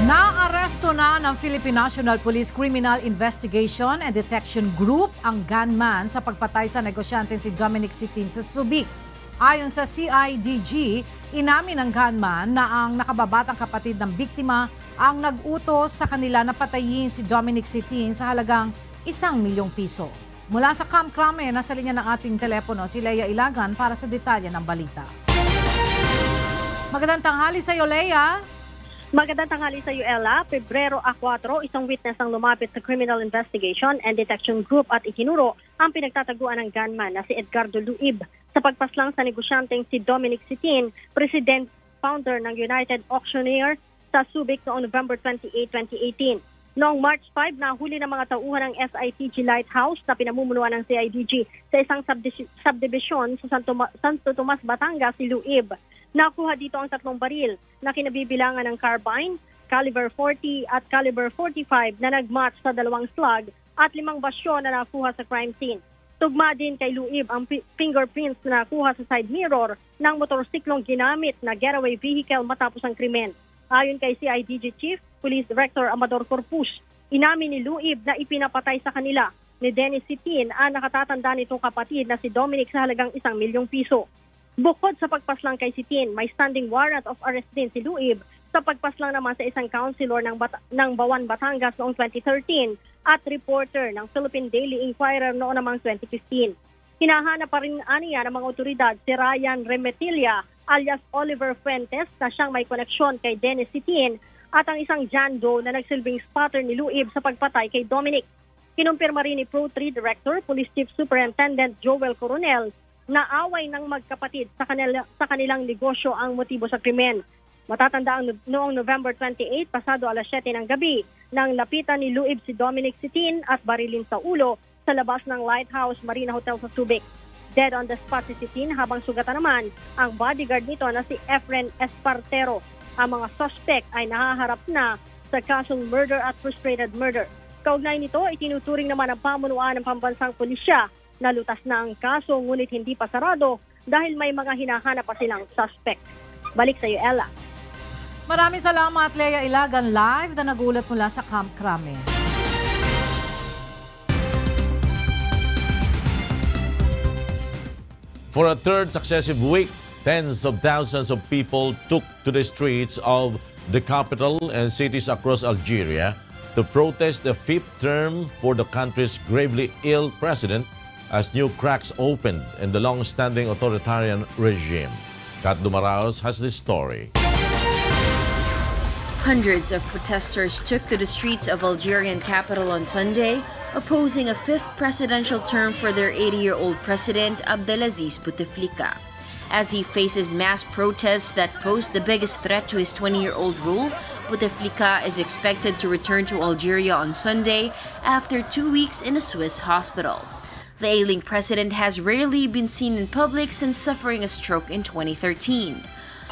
Naaresto na ng Philippine National Police Criminal Investigation and Detection Group ang gunman sa pagpatay sa negosyante si Dominic Sitin sa Subic. Ayon sa CIDG, inamin ng gunman na ang nakababatang kapatid ng biktima ang nag-utos sa kanila na patayin si Dominic Sitin sa halagang 1,000,000 piso. Mula sa Camp Crame, nasa linya ng ating telepono si Leia Ilagan para sa detalye ng balita. Magandang tanghali sa iyo, Leia. Magandang tanghali sa iyo, Ella. Pebrero 4, isang witness ang lumapit sa Criminal Investigation and Detection Group at itinuro ang pinagtataguan ng gunman na si Edgardo Luib sa pagpaslang sa negosyanteng si Dominic Sitin, President Founder ng United Auctioneer sa Subic noong November 28, 2018. Noong March 5, nahuli ng mga tauhan ng SITG Lighthouse na pinamumunuan ng CIDG sa isang subdivision sa Santo Tomas, Batangas si Luib. Nakuha dito ang 3 baril na kinabibilangan ng carbine, caliber 40 at caliber 45 na nagmatch sa 2 slug at 5 basyo na nakuha sa crime scene. Tugma din kay Luib ang fingerprints na nakuha sa side mirror ng motorsiklong ginamit na getaway vehicle matapos ang krimen. Ayon kay CIDG Chief Police Director Amador Corpus, inamin ni Luib na ipinapatay sa kanila ni Dennis Sitin ang nakatatanda nitong kapatid na si Dominic sa halagang 1,000,000 piso. Bukod sa pagpaslang kay Sitin, may standing warrant of arrest din si Luib sa pagpaslang naman sa isang councilor ng Bawan, Batangas noong 2013 at reporter ng Philippine Daily Inquirer noong namang 2015. Hinahanap pa rin aniya ng mga otoridad si Ryan Remetilla alias Oliver Fuentes na siyang may koneksyon kay Dennis Sitin at ang isang John Doe na nagsilbing spotter ni Luib sa pagpatay kay Dominic. Kinumpirma rin ni Pro 3 Director, Police Chief Superintendent Joel Coronel na away ng magkapatid sa kanilang negosyo ang motibo sa krimen. Matatanda noong November 28, pasado alas 7 ng gabi, nang lapitan ni Luib si Dominic Sitin at barilin sa ulo sa labas ng Lighthouse Marina Hotel sa Subic. Dead on the spot si Sitin habang sugatan naman ang bodyguard nito na si Efren Espartero. Ang mga suspect ay nahaharap na sa kasong murder at frustrated murder. Kaugnay nito, itinuturing naman ang pamunuan ng pambansang pulisya. Nalutas na ang kaso ngunit hindi pa sarado dahil may mga hinahanap pa silang suspect. Balik sa iyo, Ella. Maraming salamat, Leia Ilagan, live na nagulat mula sa Camp Crame. For a third successive week, tens of thousands of people took to the streets of the capital and cities across Algeria to protest the 5th term for the country's gravely ill president as new cracks opened in the long-standing authoritarian regime. Kat Dumaraos has this story. Hundreds of protesters took to the streets of Algerian capital on Sunday, opposing a 5th presidential term for their 80-year-old president Abdelaziz Bouteflika. As he faces mass protests that pose the biggest threat to his 20-year-old rule, Bouteflika is expected to return to Algeria on Sunday after 2 weeks in a Swiss hospital. The ailing president has rarely been seen in public since suffering a stroke in 2013.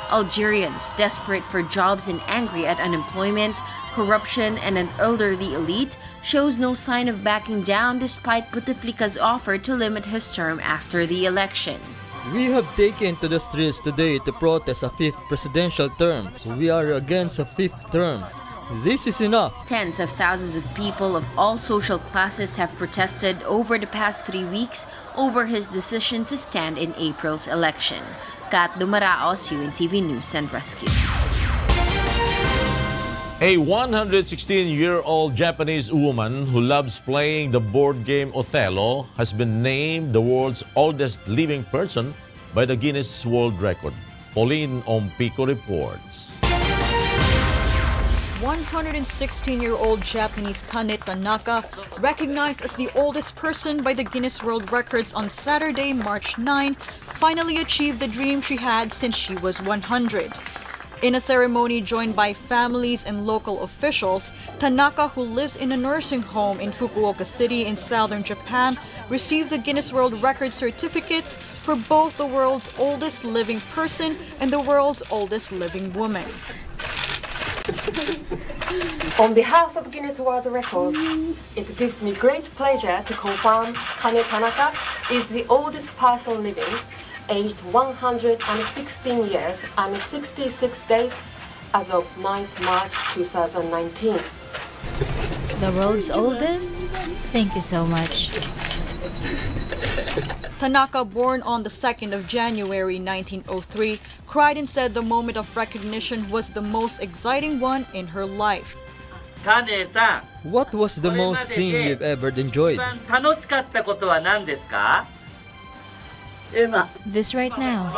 Algerians, desperate for jobs and angry at unemployment, corruption, and an elderly elite, shows no sign of backing down despite Bouteflika's offer to limit his term after the election. We have taken to the streets today to protest a 5th presidential term. We are against a 5th term. This is enough. Tens of thousands of people of all social classes have protested over the past 3 weeks over his decision to stand in April's election. Kat Dumaraos, UNTV News and Rescue. A 116-year-old Japanese woman who loves playing the board game Othello has been named the world's oldest living person by the Guinness World Record. Pauline Ompico reports. 116-year-old Japanese Kane Tanaka, recognized as the oldest person by the Guinness World Records on Saturday, March 9, finally achieved the dream she had since she was 100. In a ceremony joined by families and local officials, Tanaka, who lives in a nursing home in Fukuoka City in southern Japan, received the Guinness World Record certificates for both the world's oldest living person and the world's oldest living woman. On behalf of Guinness World Records, it gives me great pleasure to confirm Kane Tanaka is the oldest person living, aged 116 years and 66 days as of 9th March 2019. The world's oldest? Thank you so much. Tanaka, born on the 2nd of January 1903, cried and said the moment of recognition was the most exciting one in her life. What was the most thing you've ever enjoyed? This right now.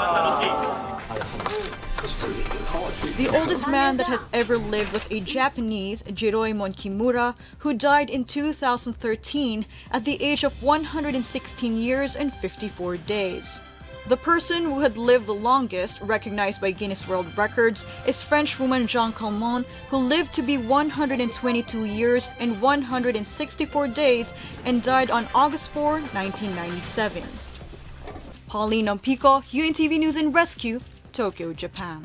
The oldest man that has ever lived was a Japanese, Jiroemon Kimura, who died in 2013 at the age of 116 years and 54 days. The person who had lived the longest, recognized by Guinness World Records, is French woman Jeanne Calment, who lived to be 122 years and 164 days and died on August 4, 1997. Pauline Ampico, UNTV News and Rescue, Tokyo, Japan.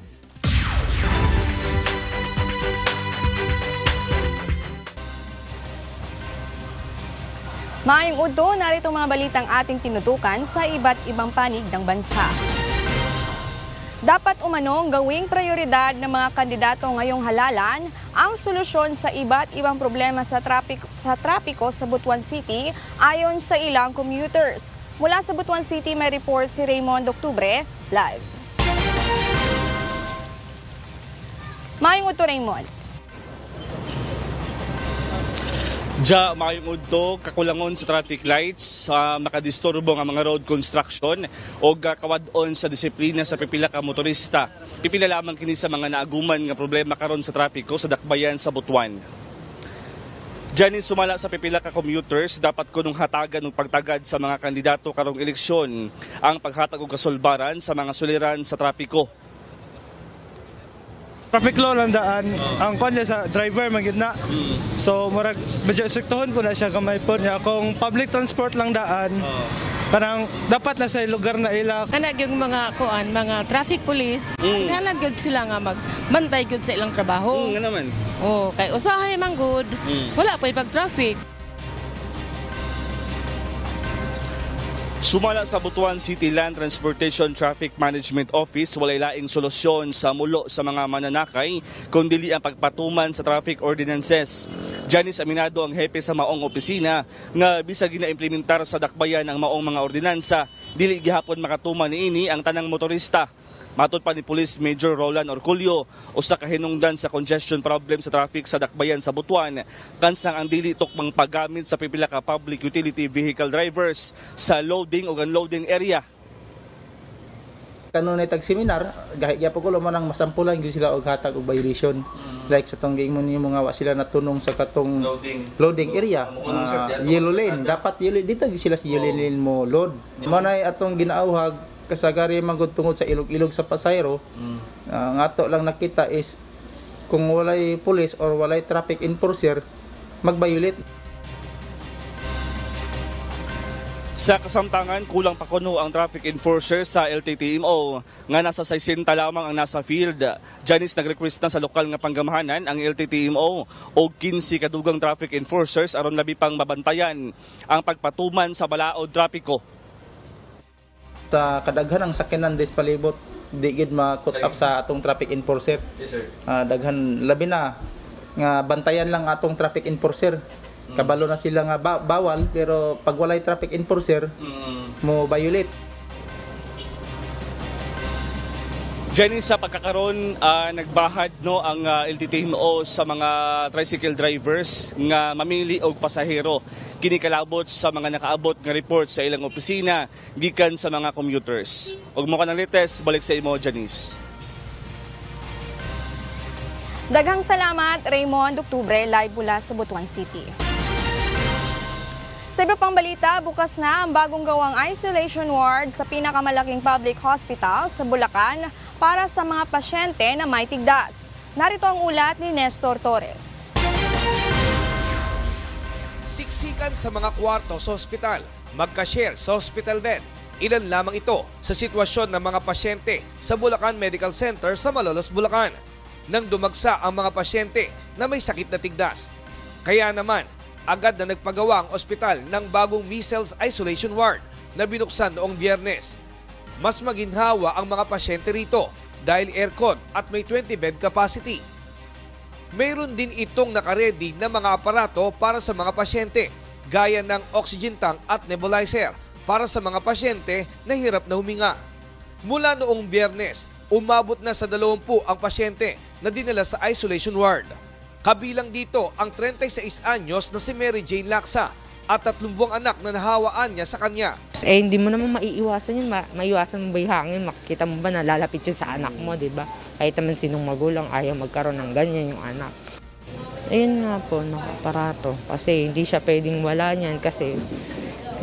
Maayong udto, narito mga balitang ating tinutukan sa iba't ibang panig ng bansa. Dapat umanong gawing prioridad ng mga kandidato ngayong halalan ang solusyon sa iba't ibang problema sa trapiko sa Butuan City ayon sa ilang commuters. Mula sa Butuan City, may report si Raymond Octubre, live. Maayong udto, Raymond. Maayong udto, kakulangon sa traffic lights, makadisturbo nga mga road construction o kawadon sa disiplina sa pipila ka motorista. Pipila lamang kini sa mga naaguman nga problema karon sa trapiko sa dakbayan sa Butuan. Diyan sumala sa pipila ka commuters, dapat kunong hatagan ng pagtagad sa mga kandidato karong eleksyon ang paghatag og kasulbaran sa mga suliran sa trapiko. Traffic law lang daan, ang kanya sa driver magid na. So murag medyo sektohon po na siya gamay po niya kung public transport lang daan. Kanang dapat na sa lugar na ila. Kana yung mga traffic police, kinahanglan gud sila nga magbantay gud sa ilang trabaho. Nga naman. Oh, kay usahay man gud. Wala pa pag traffic. Sumala sa Butuan City Land Transportation Traffic Management Office, walay laing solusyon sa mulo sa mga mananakay kundi ang pagpatuman sa traffic ordinances. Janice aminado ang hepe sa maong opisina nga bisag gina-implementar sa dakbayan ang maong mga ordinansa, dili gihapon makatuman niini ang tanang motorista. Matod pa ni Police Major Roland Orculio, usa ka hinungdan sa congestion problem sa traffic sa dakbayan sa Butuan, kansang ang dili tukmang paggamit sa pipila ka public utility vehicle drivers sa loading o unloading area. Kanunay tag seminar, gahigya po ko man ang masampulan gyud sila og hatag og violation. Like sa tong giingon nimo nga wa sila natunong sa katong loading area. Yellow lane, dapat yellow dito sila sa yellow lane mo load. Mo nay atong ginaawhag kasagari magud tungod sa ilog-ilog sa pasayro. Ang ato lang nakita is kung walay police or walay traffic enforcer mag-violate. Sa kasamtangan, kulang pa kuno ang traffic enforcer sa LTTMO nga nasa 60 lamang ang nasa field. Janice nag-request na sa lokal nga panggamahanan ang LTTMO o 15 kadugang traffic enforcers aron labi pang mabantayan ang pagpatuman sa balaod trapiko. Sa kadaghan ang sakyanan des palibot di gid ma-cut up sa atong traffic enforcer. Yes, sir. Daghan labi na nga bantayan lang atong traffic enforcer. Kabalo na sila nga bawal pero pag walay traffic enforcer mo violate. Jenny, sa pagkakaroon, nagbahad no ang LTTMO sa mga tricycle drivers nga mamili og pasahero. Kinikalabot sa mga nakaabot nga report sa ilang opisina gikan sa mga commuters. Og mo kanang latest, balik sa imo, Janice. Daghang salamat, Raymond Octubre, live mula sa Butuan City. Sa iba pang balita, bukas na ang bagong gawang isolation ward sa pinakamalaking public hospital sa Bulacan para sa mga pasyente na may tigdas. Narito ang ulat ni Nestor Torres. Siksikan sa mga kwarto sa ospital, magka-share sa hospital bed. Ilan lamang ito sa sitwasyon ng mga pasyente sa Bulacan Medical Center sa Malolos, Bulacan. Nang dumagsa ang mga pasyente na may sakit na tigdas. Kaya naman, agad na nagpagawa ang ospital ng bagong measles isolation ward na binuksan noong Biyernes. Mas maginhawa ang mga pasyente rito dahil aircon at may 20 bed capacity. Mayroon din itong nakaredy na mga aparato para sa mga pasyente, gaya ng oxygen tank at nebulizer para sa mga pasyente na hirap na huminga. Mula noong Biyernes, umabot na sa 20 ang pasyente na dinala sa isolation ward. Kabilang dito ang 36 anyos na si Mary Jane Laksa at 30 anak na nahawaan niya sa kanya. Hindi mo naman maiiwasan yun. Maiiwasan mo ba yung hangin? Makikita mo ba na lalapit yun sa anak mo, di ba? Kahit naman sinong magulang, ayaw magkaroon ng ganyan yung anak. Ayun nga po, aparato. Kasi hindi siya pwedeng wala niyan kasi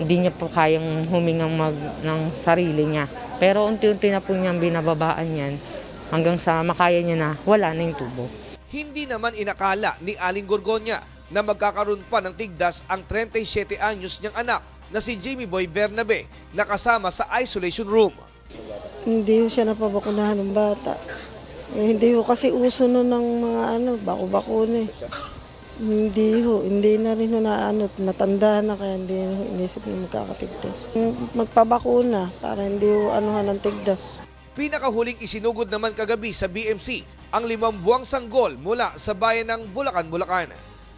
hindi niya po kayang humingang ng sarili niya. Pero unti-unti na po niyang binababaan yan hanggang sa makaya niya na wala na yung tubo. Hindi naman inakala ni Aling Gorgonya na magkakaroon pa ng tigdas ang 37 anyos niyang anak na si Jimmy Boy Bernabe na kasama sa isolation room. Hindi siya napabakunahan ng bata. Hindi kasi uso nun ng mga bako-bakuna eh. Hindi na rin natanda na kaya hindi inisip na magkakatigdas. Magpabakuna para hindi anuhan ng tigdas. Pinakahuling isinugod naman kagabi sa BMC ang 5 buwang sanggol mula sa bayan ng Bulacan, Bulacan.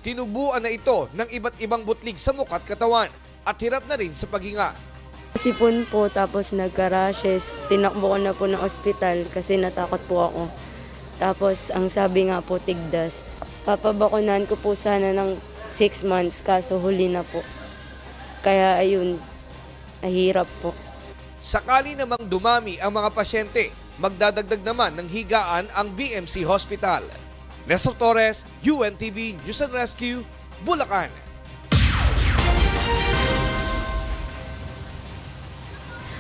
Tinubuan na ito ng iba't ibang butlig sa mukha at katawan at hirap na rin sa paghinga. Sipon po tapos nagka-rashes. Tinakbo ko na po ng ospital kasi natakot po ako. Tapos ang sabi nga po tigdas. Papabakunan ko po sana ng 6 months kaso huli na po. Kaya ayun, ahirap po. Sakali namang dumami ang mga pasyente, magdadagdag naman ng higaan ang BMC Hospital. Nestor Torres, UNTV News and Rescue, Bulacan.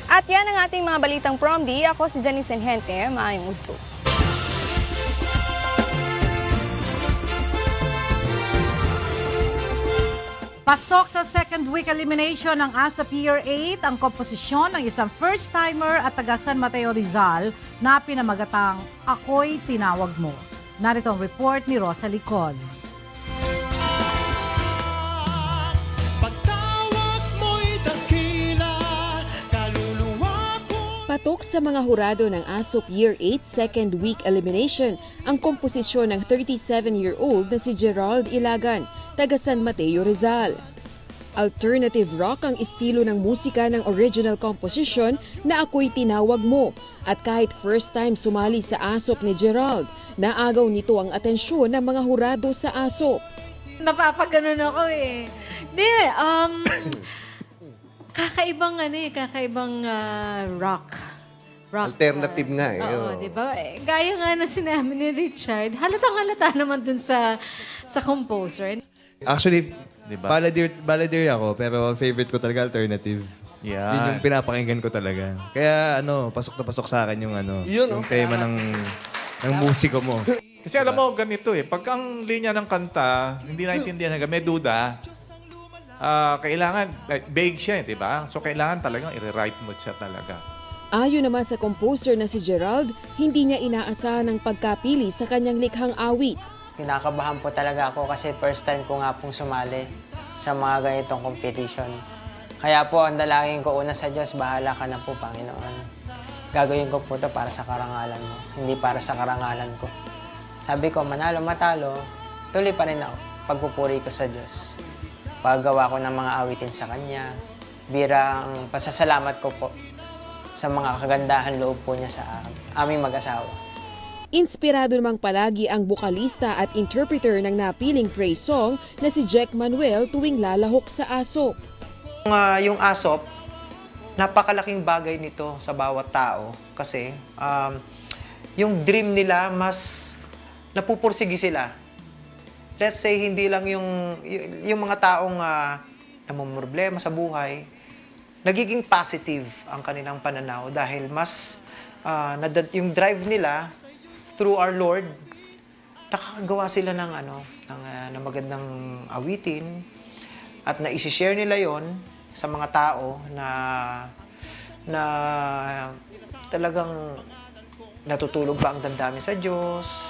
At yan ang ating mga balitang from D. Ako si Janice Enhente. Maayong udto. Pasok sa second week elimination ng ASAP Year 8 ang komposisyon ng isang first-timer at taga San Mateo Rizal na pinamagatang Ako'y Tinawag Mo. Narito ang report ni Rosalie Coz. Patok sa mga hurado ng ASOP Year 8 second week elimination ang komposisyon ng 37-year-old na si Gerald Ilagan, taga San Mateo Rizal. Alternative rock ang estilo ng musika ng original composition na Ako'y Tinawag Mo at kahit first time sumali sa ASOP ni Gerald, naagaw nito ang atensyon ng mga hurado sa ASOP. Napapaganon ako eh. Kakaibang rock. Alternative nga eh. Oo, di ba? Gaya nga na sinabi ni Richard, halatang-halata naman dun sa composer. Actually, diba? Balladeer ako, pero favorite ko talaga alternative. Yeah. Yun yung pinapakinggan ko talaga. Kaya pasok na pasok sa akin yung yung tema ng musiko mo. Kasi alam mo, ganito eh. Pag ang linya ng kanta, hindi naintindihan hanggang may duda, kailangan, vague siya eh, di ba? So kailangan talagang i-rewrite mo siya talaga. Ayon naman sa composer na si Gerald, hindi niya inaasahan ang pagkapili sa kanyang likhang awit. Kinakabahan po talaga ako kasi first time ko nga pong sumali sa mga ganitong competition. Kaya po ang dalangin ko una sa Diyos, bahala ka na po, Panginoon. Gagawin ko po ito para sa karangalan mo, hindi para sa karangalan ko. Sabi ko, manalo matalo, tuloy pa rin ako pagpupuri ko sa Diyos. Paggawa ko ng mga awitin sa Kanya, birang pasasalamat ko po sa mga kagandahan loob po niya sa aming mag-asawa. Inspirado namang palagi ang bokalista at interpreter ng napiling praise song na si Jack Manuel tuwing lalahok sa ASOP. Yung ASOP, napakalaking bagay nito sa bawat tao kasi yung dream nila mas napupursigi sila. Let's say hindi lang yung mga taong namumroblema sa buhay, nagiging positive ang kanilang pananaw dahil mas yung drive nila through our Lord, nakakagawa sila ng magandang awitin at na-share nila yon sa mga tao na talagang natutulog pa ang damdamin sa Diyos.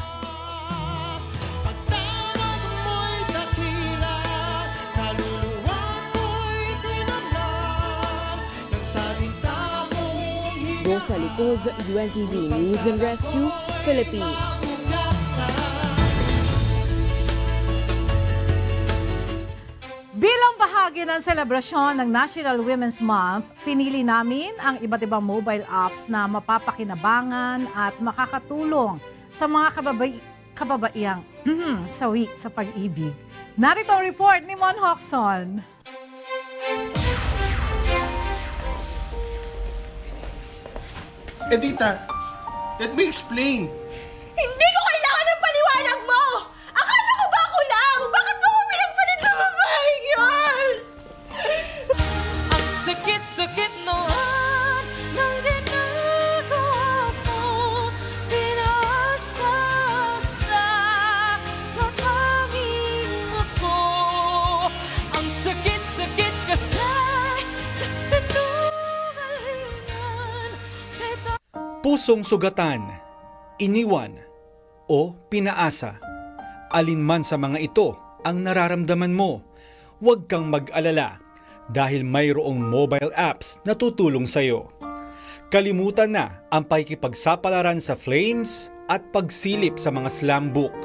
Rosa Licoz, UNTV News and Rescue, Philippines. Bilang bahagi ng selebrasyon ng National Women's Month, pinili namin ang iba't ibang mobile apps na mapapakinabangan at makakatulong sa mga kababaihang sawi sa pag-ibig. Narito ang report ni Mon Hocson. Edita, let me explain. Hindi ko kailangan ng paliwanag mo! Akala ko ba ako lang? Bakit mo pinagpalit na babae yun? Ang sakit-sakit naman ng ginagawa mo, pinasa sa natanging ako. Ang sakit-sakit kasi nungalingan kita. Pusong sugatan, iniwan, o pinaasa. Alinman sa mga ito ang nararamdaman mo, huwag kang mag-alala dahil mayroong mobile apps na tutulong sa'yo. Kalimutan na ang pakikipagsapalaran sa flames at pagsilip sa mga slam book.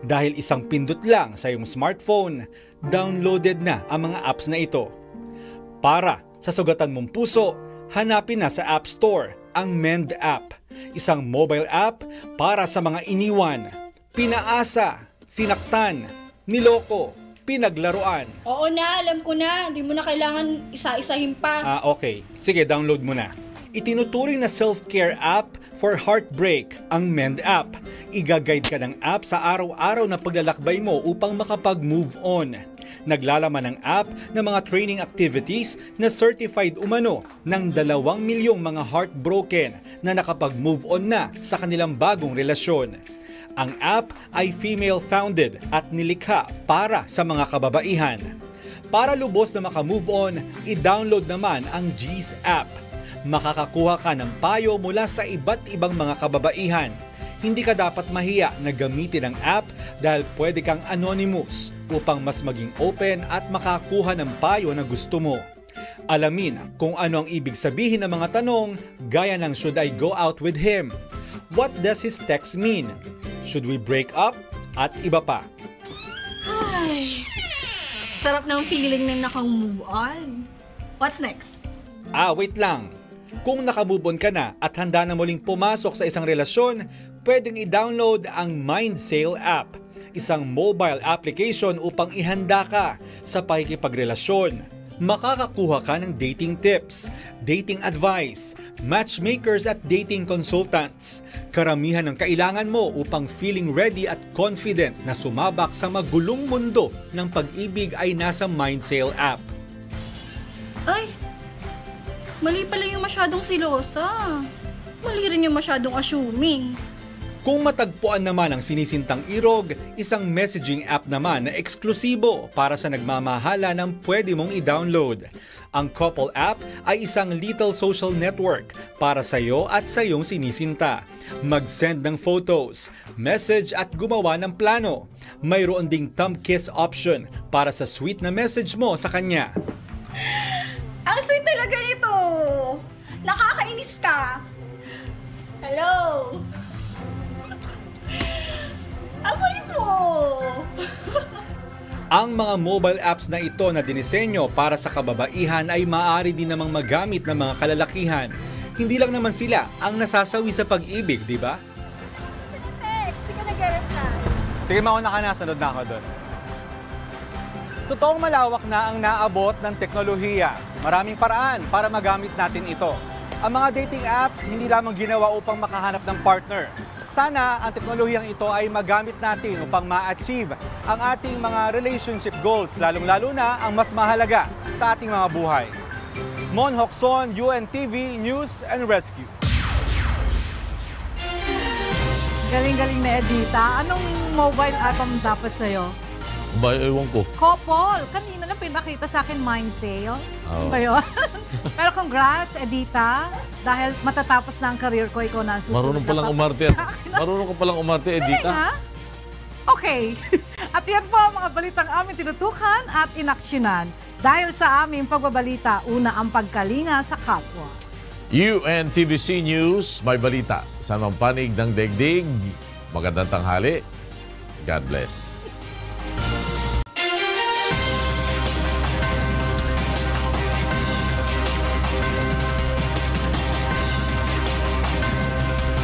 Dahil isang pindot lang sa iyong smartphone, downloaded na ang mga apps na ito. Para sa sugatan mong puso, hanapin na sa App Store ang Mend app. Isang mobile app para sa mga iniwan, pinaasa, sinaktan, niloko, pinaglaruan. Oo na, alam ko na. Hindi mo na kailangan isa-isahin pa. Okay. Sige, download mo na. Itinuturing na self-care app for heartbreak ang Mend app. Iga-guide ka ng app sa araw-araw na paglalakbay mo upang makapag-move on. Naglalaman ng app ng mga training activities na certified umano ng 2 milyong mga heartbroken na nakapag-move on na sa kanilang bagong relasyon. Ang app ay female-founded at nilikha para sa mga kababaihan. Para lubos na makamove on, i-download naman ang G's app. Makakakuha ka ng payo mula sa iba't ibang mga kababaihan. Hindi ka dapat mahiya na gamitin ang app dahil pwede kang anonymous upang mas maging open at makakuha ng payo na gusto mo. Alamin kung ano ang ibig sabihin ng mga tanong gaya ng should I go out with him? What does his text mean? Should we break up? At iba pa. Ay, sarap ng feeling na nakang-move on. What's next? Wait lang. Kung nakamove on ka na at handa na muling pumasok sa isang relasyon, pwedeng i-download ang MindSail app, isang mobile application upang ihanda ka sa pakikipagrelasyon. Makakakuha ka ng dating tips, dating advice, matchmakers at dating consultants. Karamihan ng kailangan mo upang feeling ready at confident na sumabak sa magulong mundo ng pag-ibig ay nasa MindSail app. Ay, mali pala yung masyadong silosa. Mali rin yung masyadong assuming. Kung matagpuan naman ang sinisintang irog, isang messaging app naman na eksklusibo para sa nagmamahala ng pwede mong i-download. Ang Couple app ay isang little social network para sa iyo at sa iyong sinisinta. Mag-send ng photos, message at gumawa ng plano. Mayroon ding thumb kiss option para sa sweet na message mo sa kanya. Ang sweet talaga nito! Nakakainis ka! Hello! Ang kulit mo! Ang mga mobile apps na ito na dinisenyo para sa kababaihan ay maaari din namang magamit ng mga kalalakihan. Hindi lang naman sila ang nasasawi sa pag-ibig, di ba? Hindi ka nag-reply. Sige, mauna ka na. Sunod na ako doon. Totoong malawak na ang naabot ng teknolohiya. Maraming paraan para magamit natin ito. Ang mga dating apps hindi lamang ginawa upang makahanap ng partner. Sana ang teknolohiyang ito ay magamit natin upang ma-achieve ang ating mga relationship goals, lalong-lalo na ang mas mahalaga sa ating mga buhay. Mon Hocson, UNTV News and Rescue. Galing-galing na Edita. Anong mobile app ang dapat sa'yo? Ba, ewan ko. Couple. Kanina lang pinakita sa akin MindSail. Oh. Ba yun? Pero congrats, Edita. Dahil matatapos na ang career ko, ikaw na ang susunod. Marunong palang umarte. Marunong ka palang umarte, Edita. Ha? Okay. At yan po ang mga balitang aming tinutukan at inaksyonan. Dahil sa aming pagbabalita, una ang pagkalinga sa kapwa. UNTVC News, may balita sa mga panig ng daigdig. Magandang tanghali. God bless.